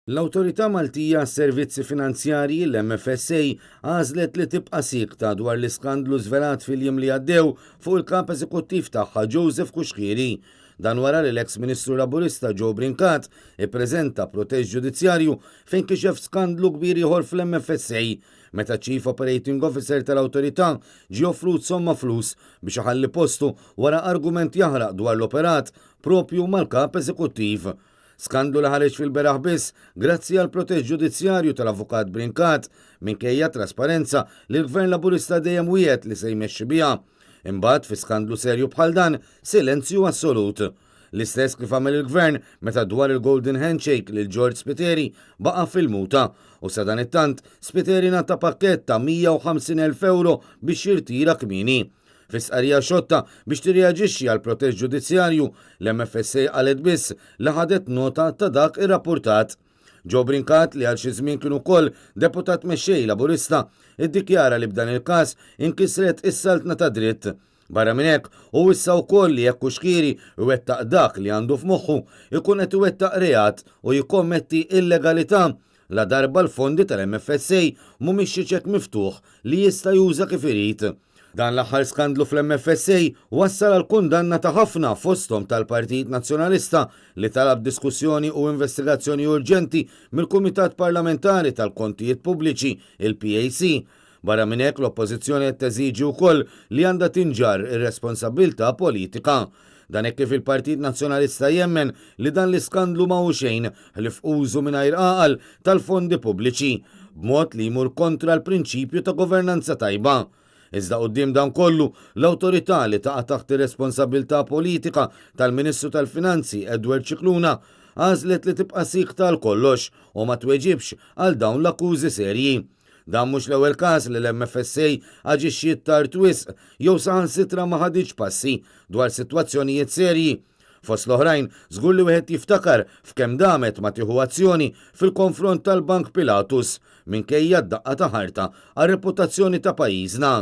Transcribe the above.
L-Awtorità Maltija għas-Servizzi Finanzjarji l-MFSA għażlet li tibqa' sikta dwar l-iskandlu żvelat fil-jiem li għaddew fuq il-kap eżekuttiv tagħha Joseph Kuxkiri. Dan wara li l-eks Ministru Laburista Joe Brincat ippreżenta protest ġudizzjarju fejn kixef skandlu kbir ieħor fl-MFSA meta Chief Operating Officer tal-Awtorità ġie offrut somma flus biex iħalli postu wara argument jaħraq dwar l-operat propju mal-kap eżekuttiv. Skandlu li ħareġ fil-beraħ biss grazzi għal protest ġudizzjarju tal-Avukat Brincat minkejja trasparenza li l-Gvern Laburista dejjem wiegħed li se jmexxi biha. Imbagħad fi skandlu serju bħal dan silenzju assolut. L-istess kif għamel il-Gvern meta dwar il-Golden Handshake lil George Spiteri baqa' fil-muta u sa dan it-tant Spiteri nata pakkett ta' 150,000 euro biex jirtira kmieni. Fis-qarija xotta biex tirreaġixxi għal protest ġudizzjarju l-MFSA qalet biss li ħadet nota ta' dak ir-rappurtat. Joe Brincat li għal xi żmien kien ukoll deputat mexxej Laburista iddikjara li b'dan il-każ inkisret is-saltna ta' dritt. Barra minn hekk u issa wkoll li jekk Kuxkiri iwettaq dak li għandu f'moħħu ikun qed iwettaq reat u jikkommetti illegalità la darba l-fondi tal-MFSA mhumiex xi ċekk miftuħ li jista' juża kif irid. Dan l-aħħar skandlu fl-MFSA wassal għal kundanna ta' ħafna fosthom tal-Partit Nazzjonalista li talab diskussjoni u investigazzjoni urġenti mill-Kumitat Parlamentari tal-Kontijiet Pubbliċi, il-PAC. Barra minn hekk l-Oppożizzjoni qed teżiġi wkoll li għandha tinġar ir-responsabbiltà politika. Dan hekk kif il-Partit Nazzjonalista jemmen li dan l-iskandlu ma' xejn li f'użu mingħajr għaqal tal-fondi pubbliċi b'mod li jmur kontra l-prinċipju ta' governanza tajba. Iżda quddiem dan kollu, l-awtorità li taqa' taħt ir-responsabbiltà politika tal-Ministru tal-Finanzi Edward Cicluna għażlet li tibqa' sikta għal kollox u ma tweġibx għal dawn l-akkużi serji. Dan mhux l-ewwel każ li l-MFSA aġixxiet tard wisq jew saħansitra ma ħadiġ passi dwar sitwazzjonijiet serji. Fost l-oħrajn, żgur li wieħed jiftakar f'kemm damet ma tieħu azzjoni fil-konfront tal-Bank Pilatus minkejja d-daqqa ta' ħarta għar-reputazzjoni ta' pajjiżna.